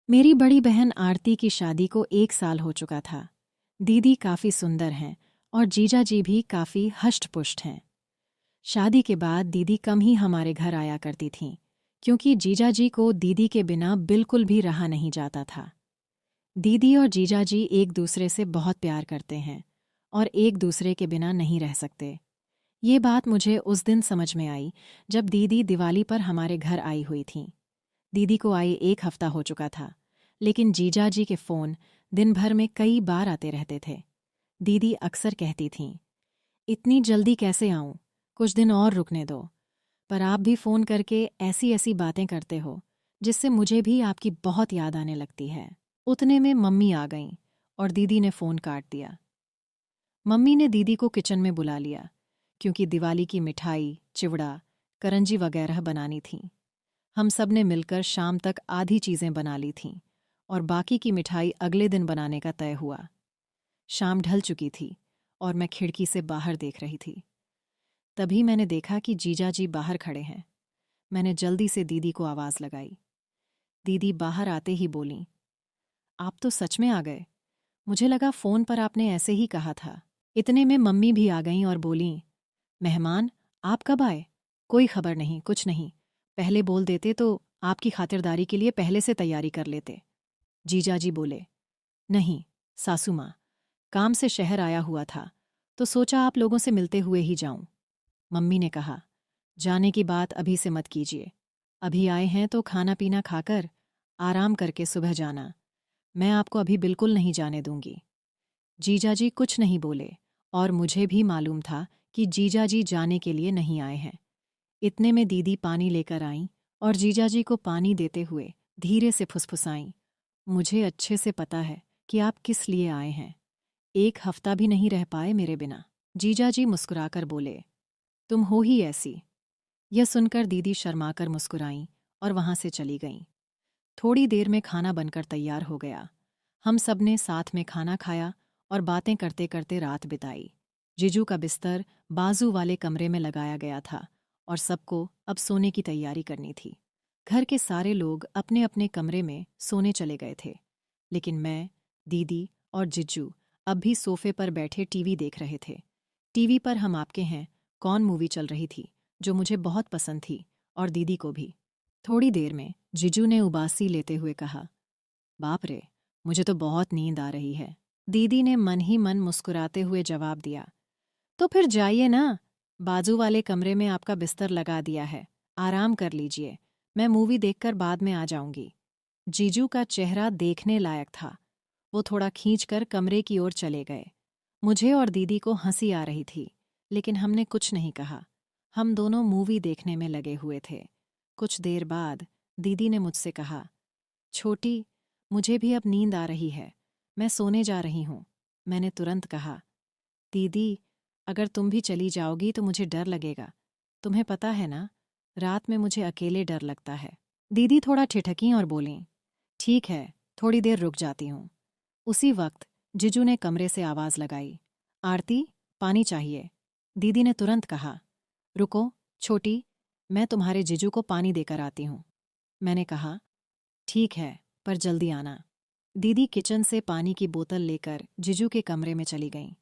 मेरी बड़ी बहन आरती की शादी को 1 साल हो चुका था। दीदी काफ़ी सुंदर हैं और जीजा जी भी काफ़ी हष्ट-पुष्ट हैं। शादी के बाद दीदी कम ही हमारे घर आया करती थीं, क्योंकि जीजा जी को दीदी के बिना बिल्कुल भी रहा नहीं जाता था। दीदी और जीजा जी एक दूसरे से बहुत प्यार करते हैं और एक दूसरे के बिना नहीं रह सकते। ये बात मुझे उस दिन समझ में आई जब दीदी दिवाली पर हमारे घर आई हुई थीं। दीदी को आए 1 हफ्ता हो चुका था, लेकिन जीजा जी के फ़ोन दिन भर में कई बार आते रहते थे। दीदी अक्सर कहती थीं, इतनी जल्दी कैसे आऊं? कुछ दिन और रुकने दो। पर आप भी फ़ोन करके ऐसी ऐसी बातें करते हो जिससे मुझे भी आपकी बहुत याद आने लगती है। उतने में मम्मी आ गईं और दीदी ने फ़ोन काट दिया। मम्मी ने दीदी को किचन में बुला लिया, क्योंकि दिवाली की मिठाई, चिवड़ा, करंजी वगैरह बनानी थी। हम सब ने मिलकर शाम तक आधी चीज़ें बना ली थीं और बाकी की मिठाई अगले दिन बनाने का तय हुआ। शाम ढल चुकी थी और मैं खिड़की से बाहर देख रही थी। तभी मैंने देखा कि जीजा जी बाहर खड़े हैं। मैंने जल्दी से दीदी को आवाज़ लगाई। दीदी बाहर आते ही बोलीं, आप तो सच में आ गए। मुझे लगा फ़ोन पर आपने ऐसे ही कहा था। इतने में मम्मी भी आ गईं और बोलीं, मेहमान, आप कब आए? कोई खबर नहीं, कुछ नहीं। पहले बोल देते तो आपकी खातिरदारी के लिए पहले से तैयारी कर लेते। जीजाजी बोले, नहीं, सासू माँ, काम से शहर आया हुआ था, तो सोचा आप लोगों से मिलते हुए ही जाऊं। मम्मी ने कहा, जाने की बात अभी से मत कीजिए। अभी आए हैं तो खाना पीना खाकर आराम करके सुबह जाना। मैं आपको अभी बिल्कुल नहीं जाने दूंगी। जीजाजी कुछ नहीं बोले और मुझे भी मालूम था कि जीजाजी जाने के लिए नहीं आए हैं। इतने में दीदी पानी लेकर आईं और जीजाजी को पानी देते हुए धीरे से फुसफुसाईं, मुझे अच्छे से पता है कि आप किस लिए आए हैं। 1 हफ्ता भी नहीं रह पाए मेरे बिना। जीजाजी मुस्कुराकर बोले, तुम हो ही ऐसी। यह सुनकर दीदी शर्माकर मुस्कुराईं और वहां से चली गईं। थोड़ी देर में खाना बनकर तैयार हो गया। हम सब ने साथ में खाना खाया और बातें करते करते रात बिताई। जीजू का बिस्तर बाजू वाले कमरे में लगाया गया था और सबको अब सोने की तैयारी करनी थी। घर के सारे लोग अपने अपने कमरे में सोने चले गए थे, लेकिन मैं, दीदी और जीजू अब भी सोफे पर बैठे टीवी देख रहे थे। टीवी पर हम आपके हैं कौन मूवी चल रही थी, जो मुझे बहुत पसंद थी और दीदी को भी। थोड़ी देर में जीजू ने उबासी लेते हुए कहा, बाप रे, मुझे तो बहुत नींद आ रही है। दीदी ने मन ही मन मुस्कुराते हुए जवाब दिया, तो फिर जाइए ना, बाजू वाले कमरे में आपका बिस्तर लगा दिया है, आराम कर लीजिए। मैं मूवी देखकर बाद में आ जाऊंगी। जीजू का चेहरा देखने लायक था। वो थोड़ा खींचकर कमरे की ओर चले गए। मुझे और दीदी को हंसी आ रही थी, लेकिन हमने कुछ नहीं कहा। हम दोनों मूवी देखने में लगे हुए थे। कुछ देर बाद दीदी ने मुझसे कहा, छोटी, मुझे भी अब नींद आ रही है, मैं सोने जा रही हूँ। मैंने तुरंत कहा, दीदी, अगर तुम भी चली जाओगी तो मुझे डर लगेगा। तुम्हें पता है ना, रात में मुझे अकेले डर लगता है। दीदी थोड़ा ठिठकीं और बोलीं, ठीक है, थोड़ी देर रुक जाती हूँ। उसी वक्त जीजू ने कमरे से आवाज़ लगाई, आरती, पानी चाहिए। दीदी ने तुरंत कहा, रुको, छोटी, मैं तुम्हारे जीजू को पानी देकर आती हूँ। मैंने कहा, ठीक है, पर जल्दी आना। दीदी किचन से पानी की बोतल लेकर जीजू के कमरे में चली गईं।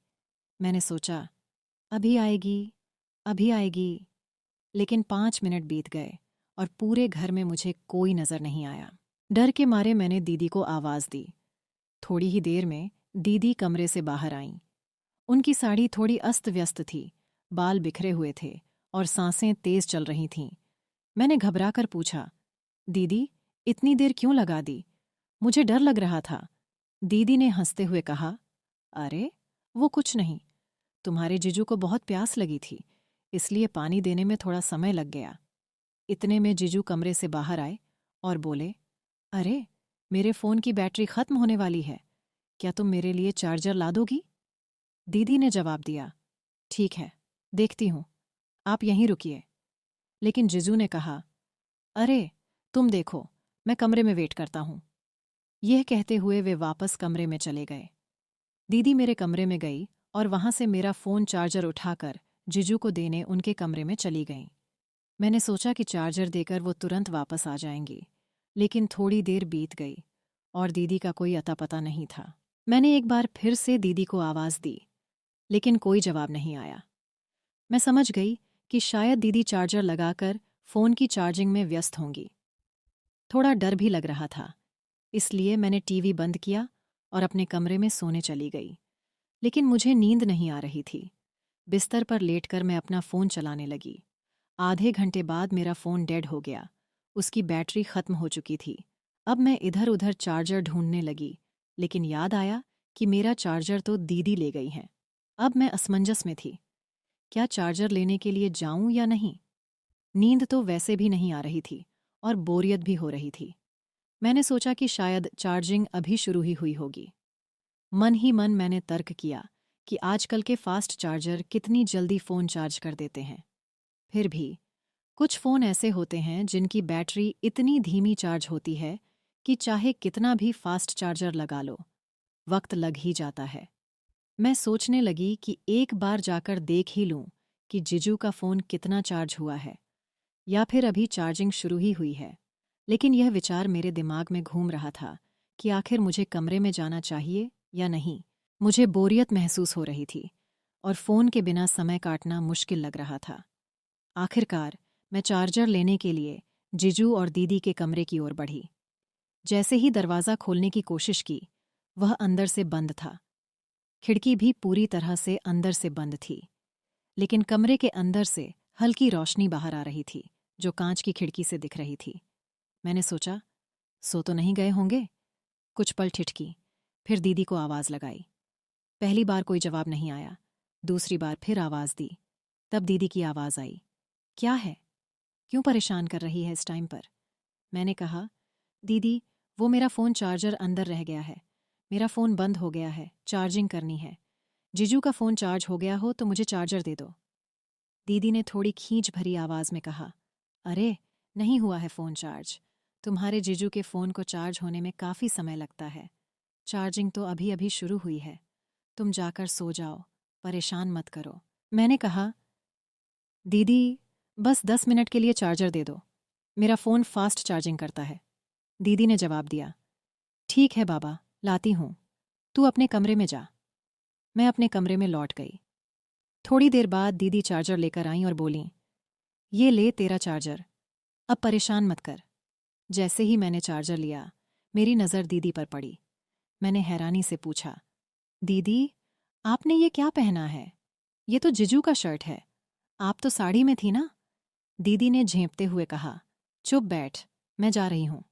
मैंने सोचा, अभी आएगी, अभी आएगी, लेकिन 5 मिनट बीत गए और पूरे घर में मुझे कोई नज़र नहीं आया। डर के मारे मैंने दीदी को आवाज़ दी। थोड़ी ही देर में दीदी कमरे से बाहर आईं। उनकी साड़ी थोड़ी अस्त व्यस्त थी, बाल बिखरे हुए थे और सांसें तेज चल रही थीं। मैंने घबराकर पूछा, दीदी, इतनी देर क्यों लगा दी? मुझे डर लग रहा था। दीदी ने हंसते हुए कहा, अरे, वो कुछ नहीं, तुम्हारे जीजू को बहुत प्यास लगी थी, इसलिए पानी देने में थोड़ा समय लग गया। इतने में जीजू कमरे से बाहर आए और बोले, अरे, मेरे फ़ोन की बैटरी खत्म होने वाली है, क्या तुम मेरे लिए चार्जर ला दोगी? दीदी ने जवाब दिया, ठीक है, देखती हूँ, आप यहीं रुकिए। लेकिन जीजू ने कहा, अरे, तुम देखो, मैं कमरे में वेट करता हूँ। यह कहते हुए वे वापस कमरे में चले गए। दीदी मेरे कमरे में गई और वहां से मेरा फ़ोन चार्जर उठाकर जीजू को देने उनके कमरे में चली गईं। मैंने सोचा कि चार्जर देकर वो तुरंत वापस आ जाएंगी, लेकिन थोड़ी देर बीत गई और दीदी का कोई अता पता नहीं था। मैंने एक बार फिर से दीदी को आवाज़ दी, लेकिन कोई जवाब नहीं आया। मैं समझ गई कि शायद दीदी चार्जर लगाकर फ़ोन की चार्जिंग में व्यस्त होंगी। थोड़ा डर भी लग रहा था, इसलिए मैंने टीवी बंद किया और अपने कमरे में सोने चली गई। लेकिन मुझे नींद नहीं आ रही थी। बिस्तर पर लेटकर मैं अपना फ़ोन चलाने लगी। आधे घंटे बाद मेरा फ़ोन डेड हो गया। उसकी बैटरी ख़त्म हो चुकी थी। अब मैं इधर-उधर चार्जर ढूंढने लगी, लेकिन याद आया कि मेरा चार्जर तो दीदी ले गई हैं। अब मैं असमंजस में थी। क्या चार्जर लेने के लिए जाऊं या नहीं? नींद तो वैसे भी नहीं आ रही थी और बोरियत भी हो रही थी। मैंने सोचा कि शायद चार्जिंग अभी शुरू ही हुई होगी। मन ही मन मैंने तर्क किया कि आजकल के फास्ट चार्जर कितनी जल्दी फ़ोन चार्ज कर देते हैं। फिर भी कुछ फ़ोन ऐसे होते हैं जिनकी बैटरी इतनी धीमी चार्ज होती है कि चाहे कितना भी फास्ट चार्जर लगा लो, वक्त लग ही जाता है। मैं सोचने लगी कि एक बार जाकर देख ही लूं कि जीजू का फ़ोन कितना चार्ज हुआ है, या फिर अभी चार्जिंग शुरू ही हुई है। लेकिन यह विचार मेरे दिमाग में घूम रहा था कि आखिर मुझे कमरे में जाना चाहिए या नहीं। मुझे बोरियत महसूस हो रही थी और फ़ोन के बिना समय काटना मुश्किल लग रहा था। आखिरकार मैं चार्जर लेने के लिए जीजू और दीदी के कमरे की ओर बढ़ी। जैसे ही दरवाज़ा खोलने की कोशिश की, वह अंदर से बंद था। खिड़की भी पूरी तरह से अंदर से बंद थी, लेकिन कमरे के अंदर से हल्की रोशनी बाहर आ रही थी, जो कांच की खिड़की से दिख रही थी। मैंने सोचा, सो तो नहीं गए होंगे? कुछ पल ठिठकी, फिर दीदी को आवाज़ लगाई। पहली बार कोई जवाब नहीं आया। दूसरी बार फिर आवाज़ दी। तब दीदी की आवाज़ आई, क्या है? क्यों परेशान कर रही है इस टाइम पर? मैंने कहा, दीदी, वो मेरा फ़ोन चार्जर अंदर रह गया है। मेरा फ़ोन बंद हो गया है, चार्जिंग करनी है। जीजू का फ़ोन चार्ज हो गया हो तो मुझे चार्जर दे दो। दीदी ने थोड़ी खींच भरी आवाज़ में कहा, अरे, नहीं हुआ है फ़ोन चार्ज। तुम्हारे जीजू के फ़ोन को चार्ज होने में काफ़ी समय लगता है। चार्जिंग तो अभी अभी शुरू हुई है। तुम जाकर सो जाओ, परेशान मत करो। मैंने कहा, दीदी, बस 10 मिनट के लिए चार्जर दे दो। मेरा फ़ोन फास्ट चार्जिंग करता है। दीदी ने जवाब दिया, ठीक है बाबा, लाती हूँ। तू अपने कमरे में जा। मैं अपने कमरे में लौट गई। थोड़ी देर बाद दीदी चार्जर लेकर आईं और बोलीं, ये ले तेरा चार्जर, अब परेशान मत कर। जैसे ही मैंने चार्जर लिया, मेरी नज़र दीदी पर पड़ी। मैंने हैरानी से पूछा, दीदी, आपने ये क्या पहना है? ये तो जीजू का शर्ट है। आप तो साड़ी में थी ना? दीदी ने झेंपते हुए कहा, चुप बैठ, मैं जा रही हूँ।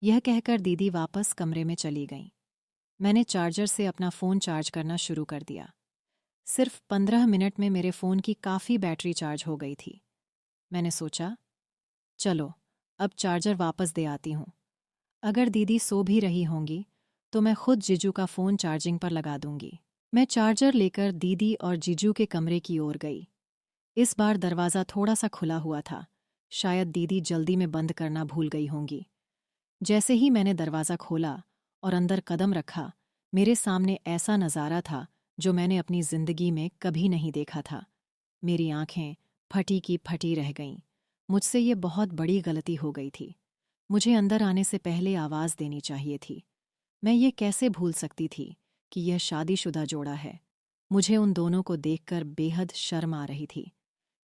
यह कहकर दीदी वापस कमरे में चली गईं। मैंने चार्जर से अपना फ़ोन चार्ज करना शुरू कर दिया। सिर्फ 15 मिनट में मेरे फ़ोन की काफ़ी बैटरी चार्ज हो गई थी। मैंने सोचा, चलो, अब चार्जर वापस दे आती हूँ। अगर दीदी सो भी रही होंगी तो मैं खुद जीजू का फ़ोन चार्जिंग पर लगा दूंगी। मैं चार्जर लेकर दीदी और जीजू के कमरे की ओर गई। इस बार दरवाज़ा थोड़ा सा खुला हुआ था। शायद दीदी जल्दी में बंद करना भूल गई होंगी। जैसे ही मैंने दरवाज़ा खोला और अंदर कदम रखा, मेरे सामने ऐसा नज़ारा था जो मैंने अपनी ज़िंदगी में कभी नहीं देखा था। मेरी आंखें फटी की फटी रह गईं। मुझसे ये बहुत बड़ी गलती हो गई थी। मुझे अंदर आने से पहले आवाज़ देनी चाहिए थी। मैं ये कैसे भूल सकती थी कि यह शादीशुदा जोड़ा है। मुझे उन दोनों को देखकर बेहद शर्म आ रही थी।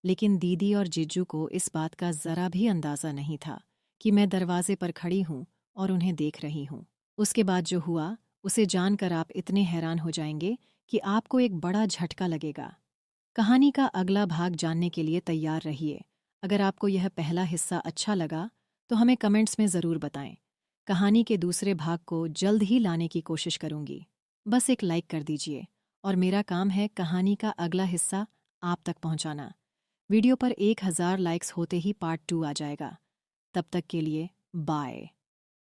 लेकिन दीदी और जीजू को इस बात का ज़रा भी अंदाज़ा नहीं था कि मैं दरवाजे पर खड़ी हूँ और उन्हें देख रही हूँ। उसके बाद जो हुआ, उसे जानकर आप इतने हैरान हो जाएंगे कि आपको एक बड़ा झटका लगेगा। कहानी का अगला भाग जानने के लिए तैयार रहिए। अगर आपको यह पहला हिस्सा अच्छा लगा तो हमें कमेंट्स में ज़रूर बताएं। कहानी के दूसरे भाग को जल्द ही लाने की कोशिश करूंगी। बस एक लाइक कर दीजिए और मेरा काम है कहानी का अगला हिस्सा आप तक पहुंचाना। वीडियो पर 1000 लाइक्स होते ही पार्ट 2 आ जाएगा। तब तक के लिए बाय।